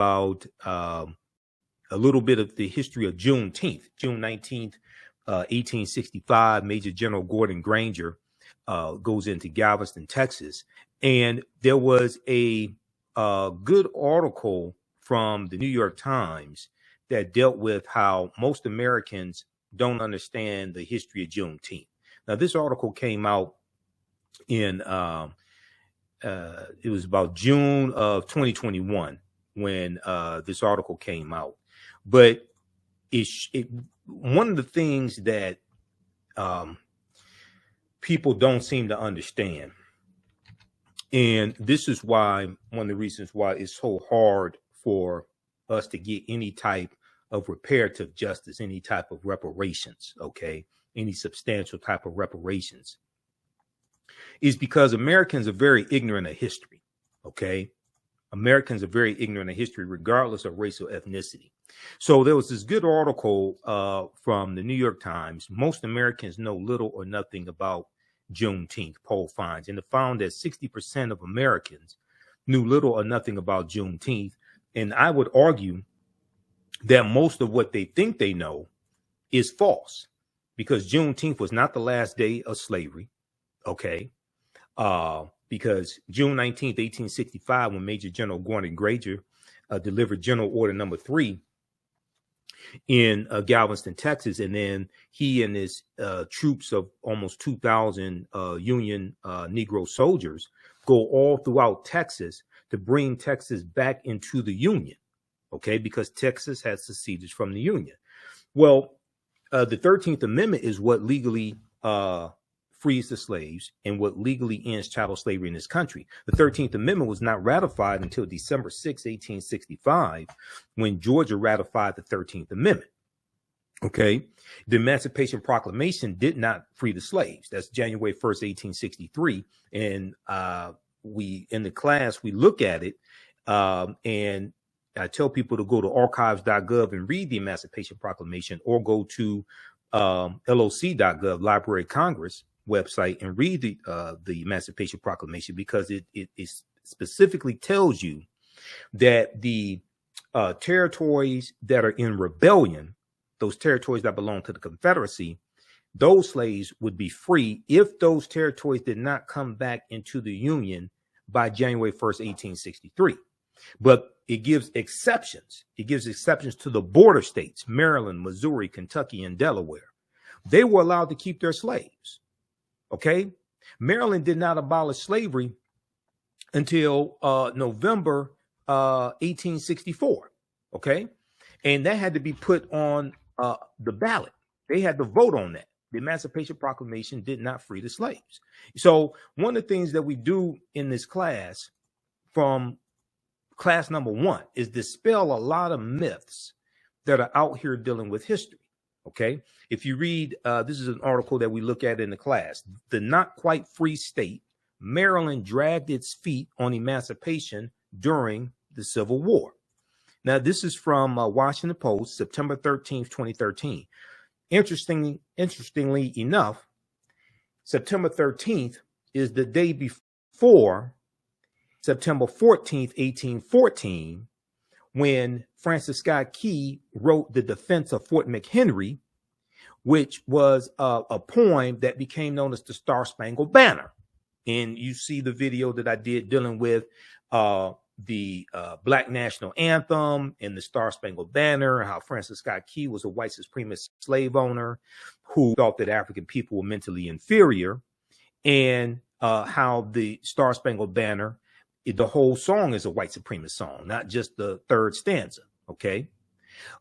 about a little bit of the history of Juneteenth. June 19th, 1865, Major General Gordon Granger goes into Galveston, Texas. And there was a good article from the New York Times that dealt with how most Americans don't understand the history of Juneteenth. Now, this article came out in, it was about June of 2021 when this article came out. But one of the things that people don't seem to understand, and this is why one of the reasons why it's so hard for us to get any type of reparative justice, any type of reparations, okay, any substantial type of reparations, is because Americans are very ignorant of history, okay? Americans are very ignorant of history, regardless of race or ethnicity. So there was this good article from the New York Times. Most Americans know little or nothing about Juneteenth, poll finds, and it found that 60% of Americans knew little or nothing about Juneteenth. And I would argue that most of what they think they know is false, because Juneteenth was not the last day of slavery, okay? Because June 19th, 1865, when Major General Gordon Granger delivered General Order Number 3 in Galveston, Texas, and then he and his troops of almost 2,000 Union Negro soldiers go all throughout Texas to bring Texas back into the Union, okay, because Texas had seceded from the Union. Well, the 13th Amendment is what legally frees the slaves and what legally ends chattel slavery in this country. The 13th Amendment was not ratified until December 6, 1865, when Georgia ratified the 13th Amendment. Okay. The Emancipation Proclamation did not free the slaves. That's January 1st, 1863. And in the class, we look at it, and I tell people to go to archives.gov and read the Emancipation Proclamation, or go to loc.gov, Library of Congress website, and read the Emancipation Proclamation, because it specifically tells you that the territories that are in rebellion, those territories that belong to the Confederacy, those slaves would be free if those territories did not come back into the Union by January 1st, 1863. But it gives exceptions. It gives exceptions to the border states, Maryland, Missouri, Kentucky, and Delaware. They were allowed to keep their slaves. Okay. Maryland did not abolish slavery until November 1864. Okay. And that had to be put on the ballot. They had to vote on that. The Emancipation Proclamation did not free the slaves. So one of the things that we do in this class, from class number 1, is dispel a lot of myths that are out here dealing with history. Okay. If you read, this is an article that we look at in the class. The not quite free state, Maryland dragged its feet on emancipation during the Civil War. Now, this is from Washington Post, September 13th, 2013. Interestingly enough, September 13th is the day before September 14th, 1814, when Francis Scott Key wrote The Defense of Fort McHenry, which was a poem that became known as the Star-Spangled Banner. And you see the video that I did dealing with the Black National Anthem and the Star-Spangled Banner, how Francis Scott Key was a white supremacist slave owner who thought that African people were mentally inferior, and how the Star-Spangled Banner, the whole song is a white supremacist song, not just the third stanza. Okay.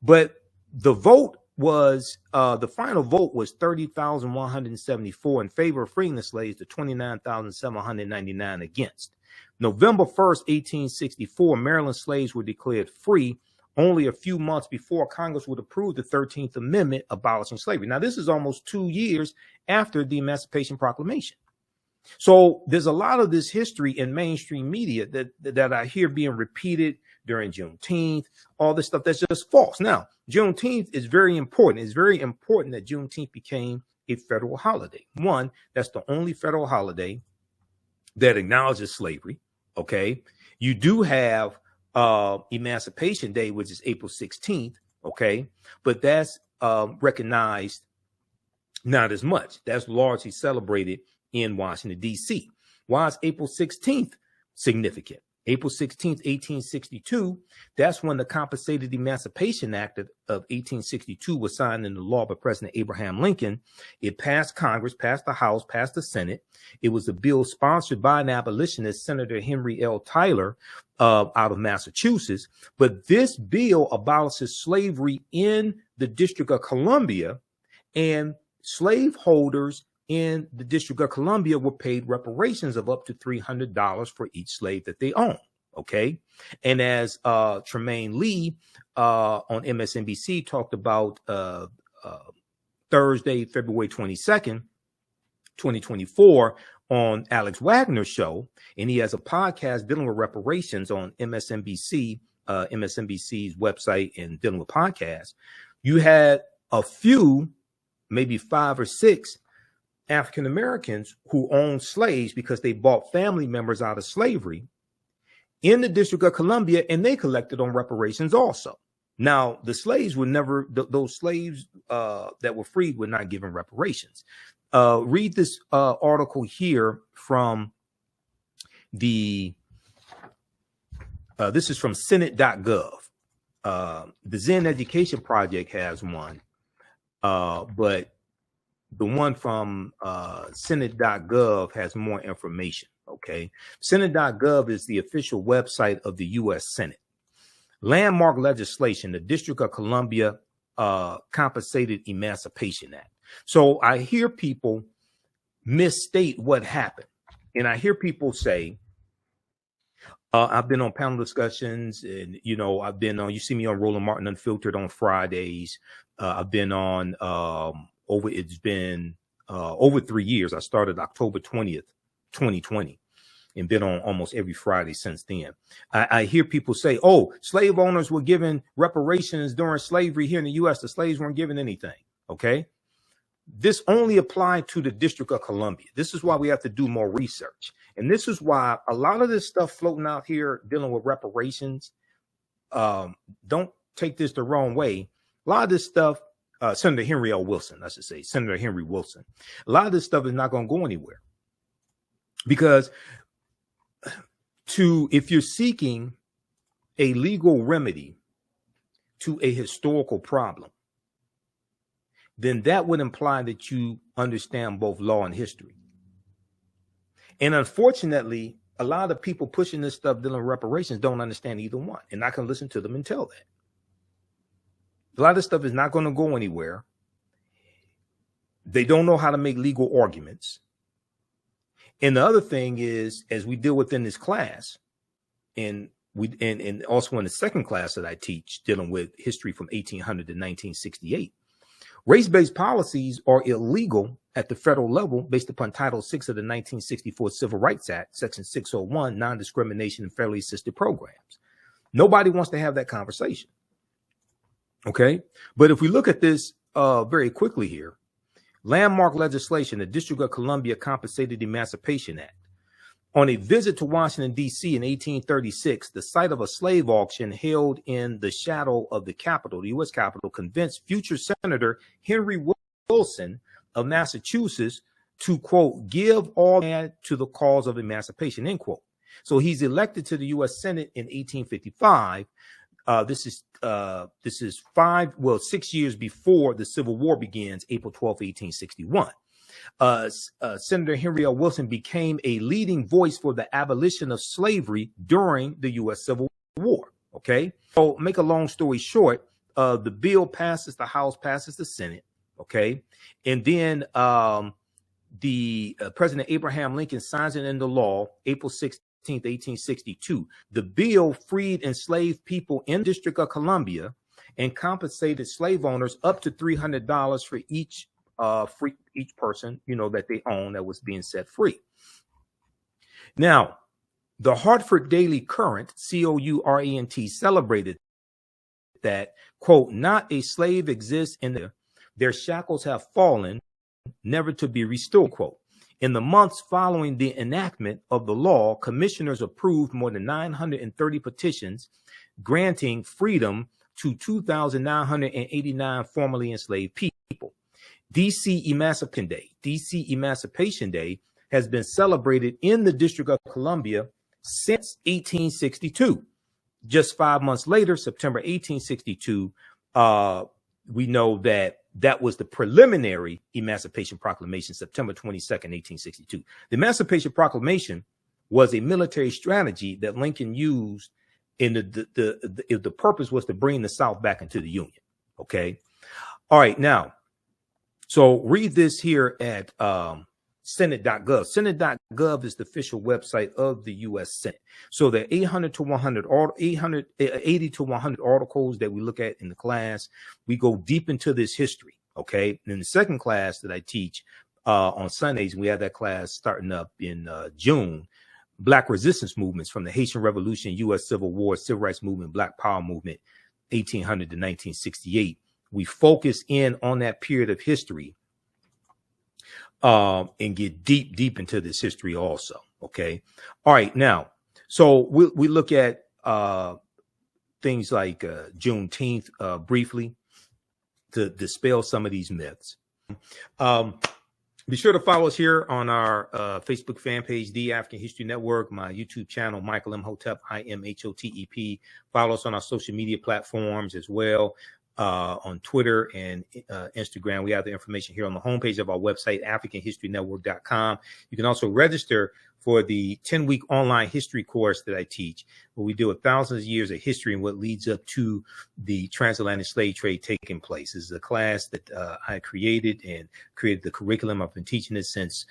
But the vote was, the final vote was 30,174 in favor of freeing the slaves to 29,799 against. November 1st, 1864, Maryland slaves were declared free only a few months before Congress would approve the 13th Amendment abolishing slavery. Now, this is almost 2 years after the Emancipation Proclamation. So there's a lot of this history in mainstream media that I hear being repeated during Juneteenth, all this stuff that's just false. Now, Juneteenth is very important. It's very important that Juneteenth became a federal holiday. One, that's the only federal holiday that acknowledges slavery. Okay. You do have Emancipation Day, which is April 16th. Okay. But that's recognized not as much. That's largely celebrated in Washington, D.C. Why is April 16th significant? April 16th, 1862, that's when the Compensated Emancipation Act of 1862 was signed into law by President Abraham Lincoln. It passed Congress, passed the House, passed the Senate. It was a bill sponsored by an abolitionist, Senator Henry L. Tyler, out of Massachusetts. But this bill abolishes slavery in the District of Columbia, and slaveholders in the District of Columbia were paid reparations of up to $300 for each slave that they own. Okay. And as Tremaine Lee on MSNBC talked about Thursday, February 22nd, 2024 on Alex Wagner's show, and he has a podcast dealing with reparations on MSNBC, MSNBC's website, and dealing with podcasts. You had a few, maybe 5 or 6 African Americans who owned slaves because they bought family members out of slavery in the District of Columbia, and they collected on reparations also. Now, the slaves were never, those slaves that were freed were not given reparations. Read this article here from this is from Senate.gov. The Zen Education Project has one, but the one from Senate.gov has more information. Okay. Senate.gov is the official website of the U.S. Senate. Landmark legislation, the District of Columbia Compensated Emancipation Act. So I hear people misstate what happened. And I hear people say, I've been on panel discussions, and, you know, I've been on, you see me on Roland Martin Unfiltered on Fridays. I've been on, it's been over 3 years. I started October 20th, 2020, and been on almost every Friday since then. I hear people say, oh, slave owners were given reparations during slavery here in the U.S. The slaves weren't given anything. Okay. This only applied to the District of Columbia. This is why we have to do more research. And this is why a lot of this stuff floating out here dealing with reparations, don't take this the wrong way. A lot of this stuff, Senator Henry L. Wilson, I should say, Senator Henry Wilson, a lot of this stuff is not going to go anywhere. Because if you're seeking a legal remedy to a historical problem, then that would imply that you understand both law and history. And unfortunately, a lot of people pushing this stuff dealing with reparations don't understand either one. And I can listen to them and tell that. A lot of this stuff is not going to go anywhere. They don't know how to make legal arguments. And the other thing is, as we deal within this class, and also in the second class that I teach, dealing with history from 1800 to 1968, race-based policies are illegal at the federal level based upon Title VI of the 1964 Civil Rights Act, Section 601, non-discrimination and fairly assisted programs. Nobody wants to have that conversation. Okay. But if we look at this very quickly here, landmark legislation, the District of Columbia Compensated Emancipation Act. On a visit to Washington, D.C. in 1836, the site of a slave auction held in the shadow of the Capitol, the U.S. Capitol, convinced future Senator Henry Wilson of Massachusetts to, quote, give all land to the cause of emancipation, end quote. So he's elected to the U.S. Senate in 1855. This is 6 years before the Civil War begins, April 12, 1861. Senator Henry L. Wilson became a leading voice for the abolition of slavery during the U.S. Civil War. Okay, so make a long story short, the bill passes the House, passes the Senate. Okay, and then President Abraham Lincoln signs it into law, April 16th, 1862. The bill freed enslaved people in the District of Columbia and compensated slave owners up to $300 for each person, you know, that they own that was being set free. Now, the Hartford Daily Courant, Courant, celebrated that, quote, not a slave exists in their shackles have fallen, never to be restored, quote. In the months following the enactment of the law, commissioners approved more than 930 petitions granting freedom to 2,989 formerly enslaved people. DC Emancipation Day has been celebrated in the District of Columbia since 1862. Just 5 months later, September 1862, we know that was the preliminary Emancipation Proclamation, September 22nd, 1862. The Emancipation Proclamation was a military strategy that Lincoln used, and the purpose was to bring the South back into the Union. Okay. All right. Now, so read this here at Senate.gov. Senate.gov is the official website of the U.S. Senate. So there are 80 to 100 articles that we look at in the class. We go deep into this history. Okay. And in the second class that I teach on Sundays, we have that class starting up in June. Black resistance movements from the Haitian Revolution, U.S. Civil War, Civil Rights Movement, Black Power Movement, 1800 to 1968. We focus in on that period of history and get deep into this history also. Okay. All right. Now, so we look at things like Juneteenth briefly to dispel some of these myths. Be sure to follow us here on our Facebook fan page, The African History Network, my YouTube channel, Michael Imhotep, Imhotep. Follow us on our social media platforms as well. On Twitter and Instagram. We have the information here on the homepage of our website, AfricanHistoryNetwork.com. You can also register for the 10-week online history course that I teach, where we deal with thousands of years of history and what leads up to the transatlantic slave trade taking place. This is a class that I created the curriculum. I've been teaching it since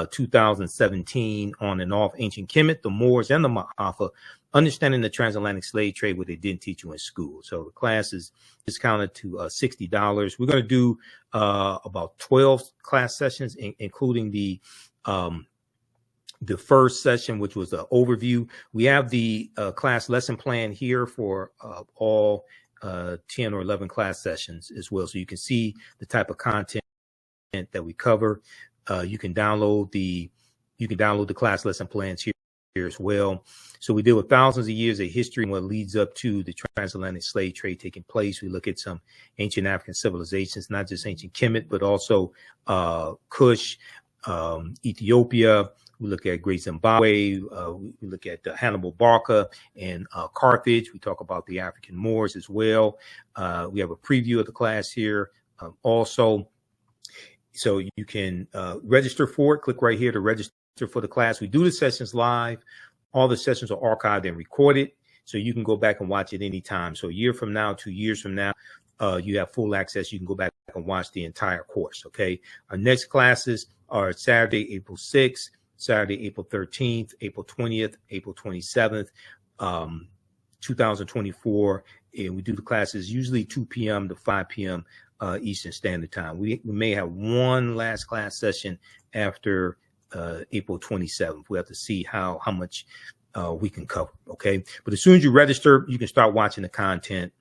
2017 on and off. Ancient Kemet, the Moors, and the Ma'afa, understanding the transatlantic slave trade, what they didn't teach you in school. So the class is discounted to $60. We're going to do about 12 class sessions, including the first session, which was the overview. We have the class lesson plan here for all 10 or 11 class sessions as well. So you can see the type of content that we cover. You can download the class lesson plans here as well. So we deal with thousands of years of history and what leads up to the transatlantic slave trade taking place. We look at some ancient African civilizations, not just ancient Kemet, but also Kush, Ethiopia. We look at Great Zimbabwe. We look at Hannibal Barca and Carthage. We talk about the African Moors as well. We have a preview of the class here also. So you can register for it. Click right here to register for the class. We do the sessions live. All the sessions are archived and recorded, so you can go back and watch it anytime. So a year from now, 2 years from now, you have full access. You can go back and watch the entire course. Okay. Our next classes are Saturday, April 6th, Saturday, April 13th, April 20th, April 27th, 2024. And we do the classes usually 2 p.m. to 5 p.m. Eastern Standard Time. We may have one last class session after April 27th. We have to see how much we can cover. Okay. But as soon as you register, you can start watching the content.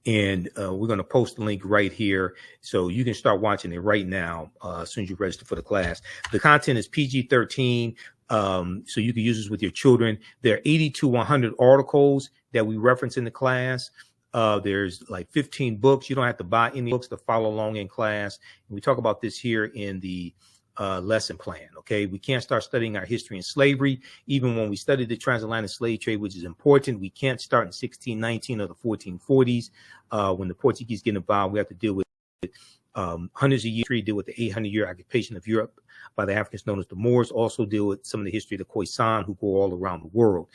And we're going to post the link right here. So you can start watching it right now as soon as you register for the class. The content is PG-13. So you can use this with your children. There are 80 to 100 articles that we reference in the class. There's like 15 books. You don't have to buy any books to follow along in class. We talk about this here in the lesson plan. Okay. We can't start studying our history in slavery. Even when we study the transatlantic slave trade, which is important, we can't start in 1619 or the 1440s. When the Portuguese get involved, we have to deal with hundreds of years, deal with the 800-year occupation of Europe by the Africans known as the Moors, also deal with some of the history of the Khoisan who go all around the world.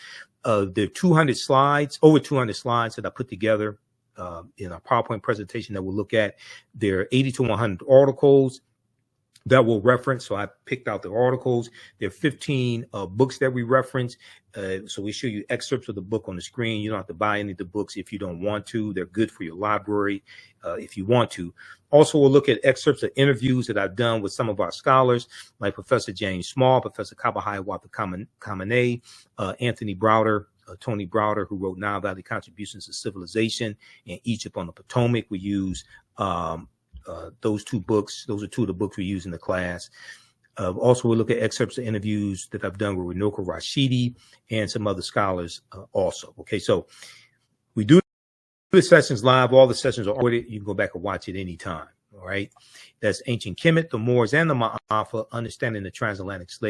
There are 200 slides, over 200 slides that I put together in our PowerPoint presentation that we'll look at. There are 80 to 100 articles that we'll reference. So I picked out the articles. There are 15 books that we reference. So we show you excerpts of the book on the screen. You don't have to buy any of the books if you don't want to. They're good for your library if you want to. Also, we'll look at excerpts of interviews that I've done with some of our scholars, like Professor James Small, Professor Kabahai Kamene, Anthony Browder, Tony Browder, who wrote Nile Valley Contributions to Civilization and Egypt on the Potomac. We use those two books. Those are two of the books we use in the class. Also, we'll look at excerpts of interviews that I've done with Runoko Rashidi and some other scholars also. Okay, so the sessions live. All the sessions are recorded. You can go back and watch it anytime. All right. That's Ancient Kemet, the Moors, and the Ma'afa, Understanding the Transatlantic Slave